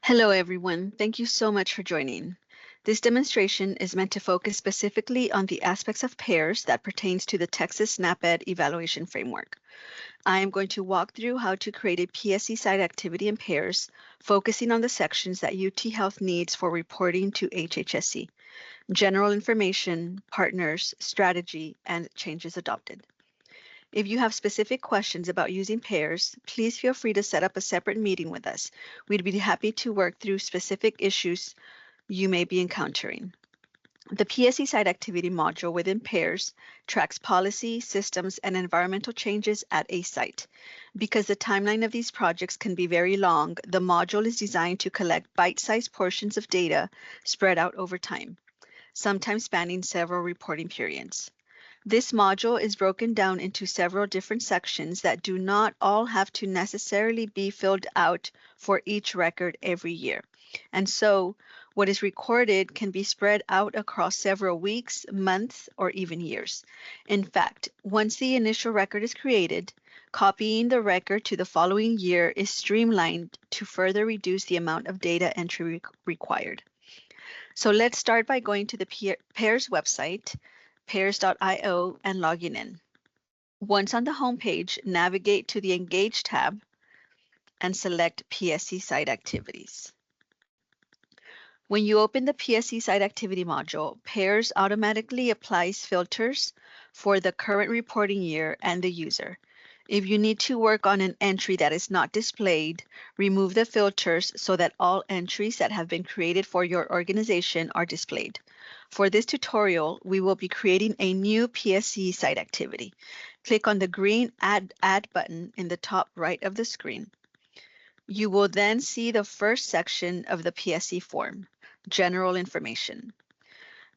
Hello, everyone. Thank you so much for joining. This demonstration is meant to focus specifically on the aspects of PEARS that pertains to the Texas SNAP-Ed evaluation framework. I am going to walk through how to create a PSE site activity in PEARS, focusing on the sections that UTHealth needs for reporting to HHSC, general information, partners, strategy, and changes adopted. If you have specific questions about using PEARS, please feel free to set up a separate meeting with us. We'd be happy to work through specific issues you may be encountering. The PSE Site Activity module within PEARS tracks policy, systems, and environmental changes at a site. Because the timeline of these projects can be very long, the module is designed to collect bite-sized portions of data spread out over time, sometimes spanning several reporting periods. This module is broken down into several different sections that do not all have to necessarily be filled out for each record every year. And so what is recorded can be spread out across several weeks, months, or even years. In fact, once the initial record is created, copying the record to the following year is streamlined to further reduce the amount of data entry required. So let's start by going to the PEARS website, PEARS.io, and logging in. Once on the home page, navigate to the Engage tab and select PSE Site Activities. When you open the PSE Site Activity module, PEARS automatically applies filters for the current reporting year and the user. If you need to work on an entry that is not displayed, remove the filters so that all entries that have been created for your organization are displayed. For this tutorial, we will be creating a new PSE site activity. Click on the green Add button in the top right of the screen. You will then see the first section of the PSE form, General Information.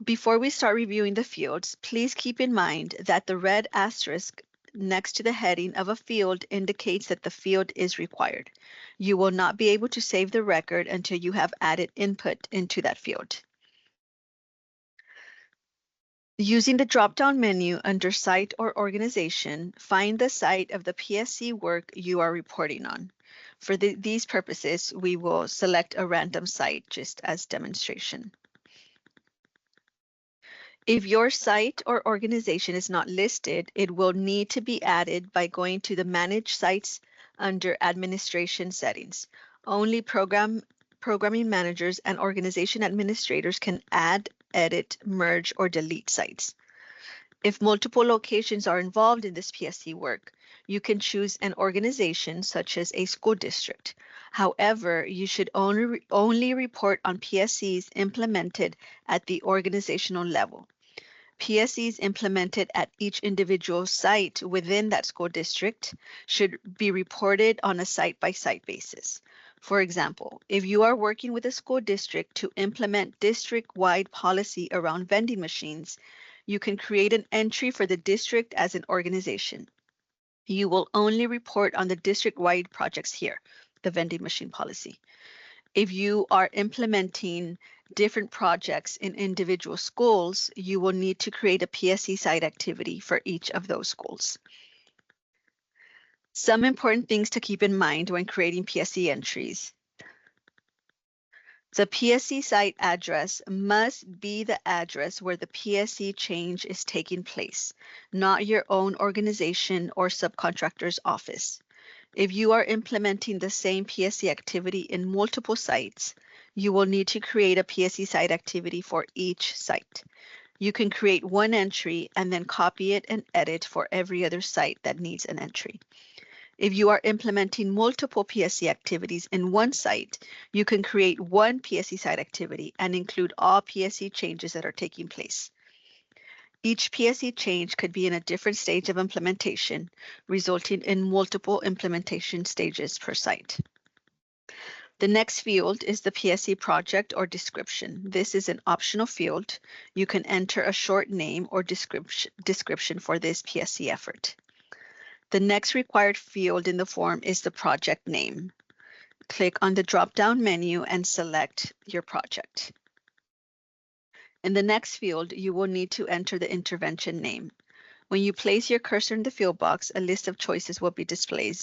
Before we start reviewing the fields, please keep in mind that the red asterisk next to the heading of a field indicates that the field is required. You will not be able to save the record until you have added input into that field. Using the drop-down menu under Site or Organization, find the site of the PSE work you are reporting on. For these purposes, we will select a random site just as demonstration. If your site or organization is not listed, it will need to be added by going to the Manage Sites under Administration Settings. Only programming managers and organization administrators can add, edit, merge, or delete sites. If multiple locations are involved in this PSE work, you can choose an organization such as a school district. However, you should only report on PSEs implemented at the organizational level. PSEs implemented at each individual site within that school district should be reported on a site-by-site basis. For example, if you are working with a school district to implement district-wide policy around vending machines, you can create an entry for the district as an organization. You will only report on the district-wide projects here, the vending machine policy. If you are implementing different projects in individual schools, you will need to create a PSE site activity for each of those schools. Some important things to keep in mind when creating PSE entries. The PSE site address must be the address where the PSE change is taking place, not your own organization or subcontractor's office. If you are implementing the same PSE activity in multiple sites, you will need to create a PSE site activity for each site. You can create one entry and then copy it and edit for every other site that needs an entry. If you are implementing multiple PSE activities in one site, you can create one PSE site activity and include all PSE changes that are taking place. Each PSE change could be in a different stage of implementation, resulting in multiple implementation stages per site. The next field is the PSE project or description. This is an optional field. You can enter a short name or description for this PSE effort. The next required field in the form is the project name. Click on the drop-down menu and select your project. In the next field, you will need to enter the intervention name. When you place your cursor in the field box, a list of choices will be displayed.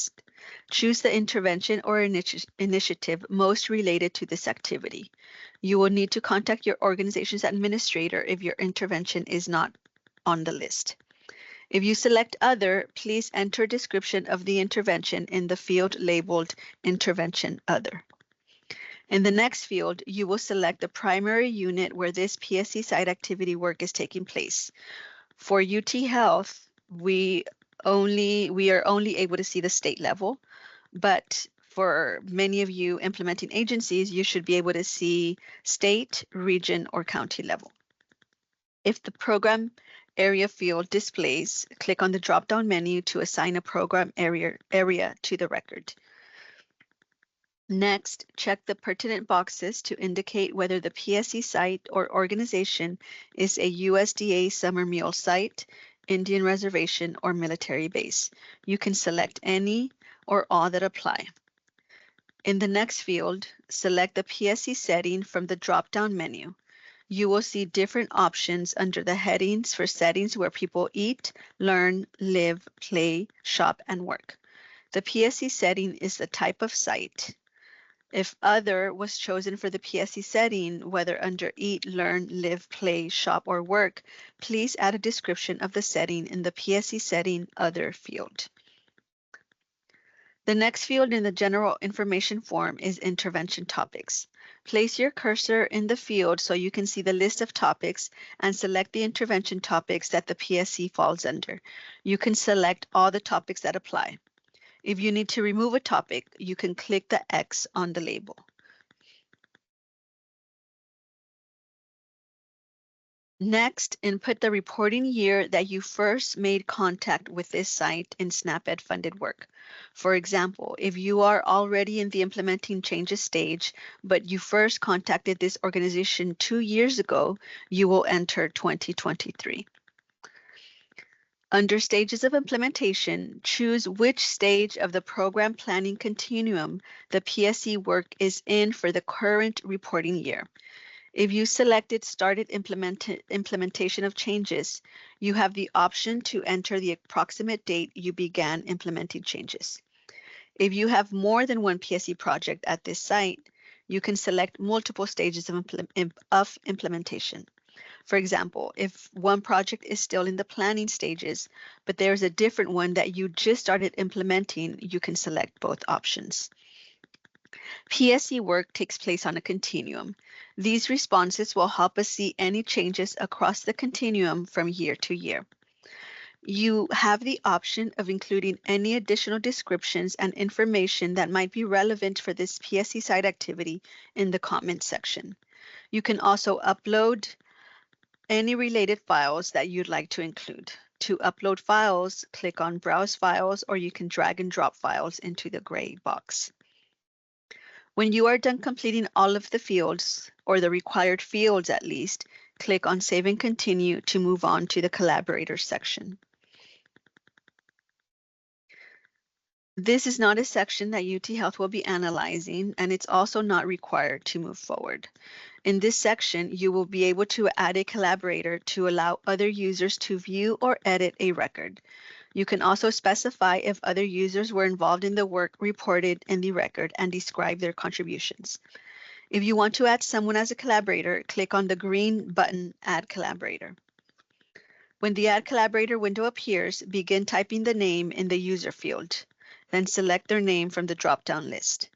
Choose the intervention or initiative most related to this activity. You will need to contact your organization's administrator if your intervention is not on the list. If you select Other, please enter a description of the intervention in the field labeled Intervention Other. In the next field, you will select the primary unit where this PSE site activity work is taking place. For UTHealth, we are only able to see the state level, but for many of you implementing agencies, you should be able to see state, region, or county level. If the program area field displays, click on the drop-down menu to assign a program area to the record. Next, check the pertinent boxes to indicate whether the PSE site or organization is a USDA summer meal site, Indian reservation, or military base. You can select any or all that apply. In the next field, select the PSE setting from the drop-down menu. You will see different options under the headings for settings where people eat, learn, live, play, shop, and work. The PSE setting is the type of site. If Other was chosen for the PSE setting, whether under Eat, Learn, Live, Play, Shop, or Work, please add a description of the setting in the PSE setting Other field. The next field in the general information form is intervention topics. Place your cursor in the field so you can see the list of topics and select the intervention topics that the PSE falls under. You can select all the topics that apply. If you need to remove a topic, you can click the X on the label. Next, input the reporting year that you first made contact with this site in SNAP-Ed funded work. For example, if you are already in the implementing changes stage, but you first contacted this organization 2 years ago, you will enter 2023. Under stages of implementation, choose which stage of the program planning continuum the PSE work is in for the current reporting year. If you selected started implementation of changes, you have the option to enter the approximate date you began implementing changes. If you have more than one PSE project at this site, you can select multiple stages of implementation. For example, if one project is still in the planning stages, but there's a different one that you just started implementing, you can select both options. PSE work takes place on a continuum. These responses will help us see any changes across the continuum from year to year. You have the option of including any additional descriptions and information that might be relevant for this PSE site activity in the comment section. You can also upload any related files that you'd like to include. To upload files, click on Browse Files, or you can drag and drop files into the gray box. When you are done completing all of the fields, or the required fields at least, click on Save and Continue to move on to the Collaborators section. This is not a section that UTHealth will be analyzing, and it's also not required to move forward. In this section, you will be able to add a collaborator to allow other users to view or edit a record. You can also specify if other users were involved in the work reported in the record and describe their contributions. If you want to add someone as a collaborator, click on the green button, Add Collaborator. When the Add Collaborator window appears, begin typing the name in the user field. Then select their name from the drop-down list.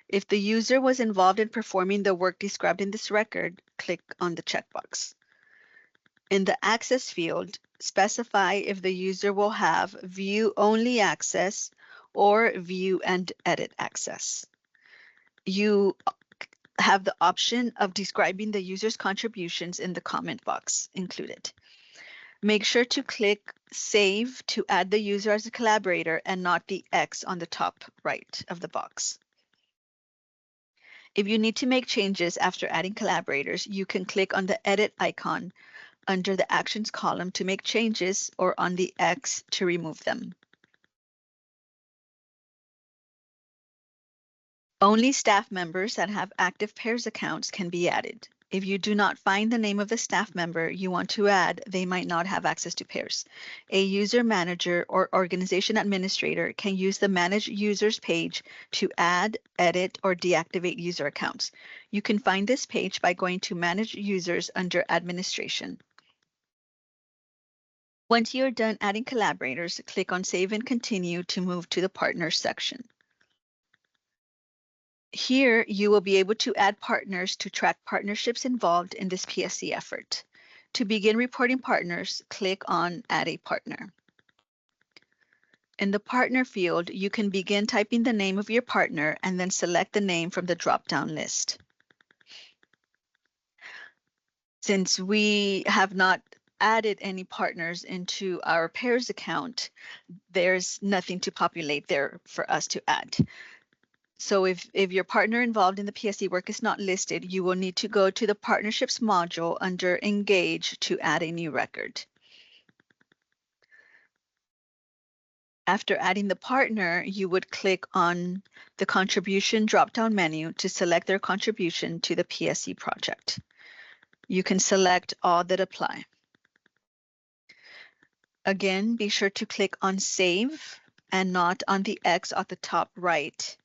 If the user was involved in performing the work described in this record, click on the checkbox. In the Access field, specify if the user will have View Only access or View and Edit access. You have the option of describing the user's contributions in the comment box included. Make sure to click Save to add the user as a collaborator and not the X on the top right of the box. If you need to make changes after adding collaborators, you can click on the Edit icon under the Actions column to make changes or on the X to remove them. Only staff members that have active PEARS accounts can be added. If you do not find the name of the staff member you want to add, they might not have access to PEARS. A user manager or organization administrator can use the Manage Users page to add, edit, or deactivate user accounts. You can find this page by going to Manage Users under Administration. Once you're done adding collaborators, click on Save and Continue to move to the Partners section. Here, you will be able to add partners to track partnerships involved in this PSE effort. To begin reporting partners, click on Add a Partner. In the Partner field, you can begin typing the name of your partner and then select the name from the drop-down list. Since we have not added any partners into our PEARS account, there's nothing to populate there for us to add. So if your partner involved in the PSE work is not listed, you will need to go to the Partnerships module under Engage to add a new record. After adding the partner, you would click on the Contribution drop-down menu to select their contribution to the PSE project. You can select all that apply. Again, be sure to click on Save and not on the X at the top right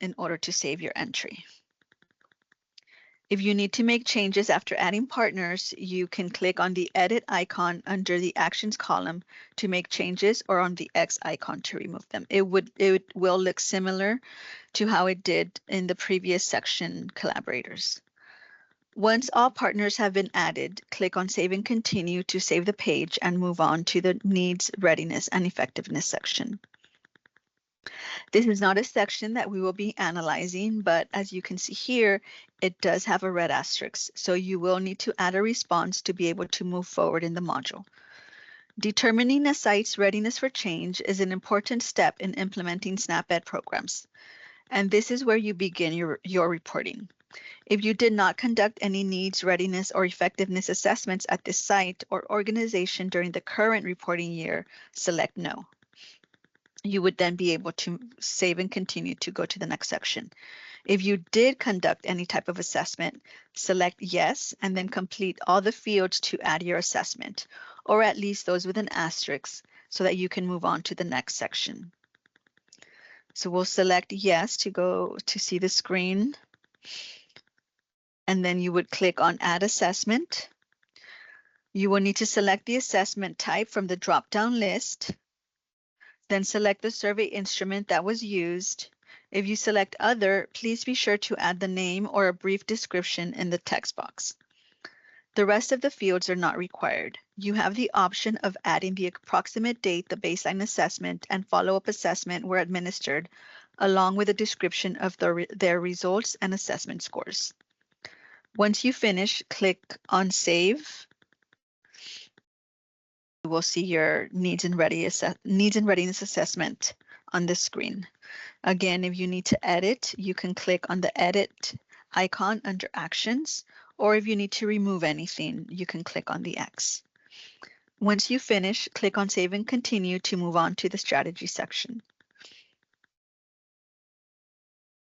in order to save your entry. If you need to make changes after adding partners, you can click on the Edit icon under the Actions column to make changes, or on the X icon to remove them. It will look similar to how it did in the previous section, Collaborators. Once all partners have been added, click on Save and Continue to save the page and move on to the Needs, Readiness, and Effectiveness section. This is not a section that we will be analyzing, but as you can see here, it does have a red asterisk, so you will need to add a response to be able to move forward in the module. Determining a site's readiness for change is an important step in implementing SNAP-Ed programs, and this is where you begin your reporting. If you did not conduct any needs, readiness, or effectiveness assessments at this site or organization during the current reporting year, select No. You would then be able to save and continue to go to the next section. If you did conduct any type of assessment, select Yes, and then complete all the fields to add your assessment, or at least those with an asterisk, so that you can move on to the next section. So we'll select Yes to go to see the screen, and then you would click on Add Assessment. You will need to select the assessment type from the drop-down list. Then select the survey instrument that was used. If you select Other, please be sure to add the name or a brief description in the text box. The rest of the fields are not required. You have the option of adding the approximate date the baseline assessment and follow-up assessment were administered, along with a description of their results and assessment scores. Once you finish, click on Save. You will see your needs and readiness assessment on the screen. Again, if you need to edit, you can click on the Edit icon under Actions, or if you need to remove anything, you can click on the X. Once you finish, click on Save and Continue to move on to the Strategy section.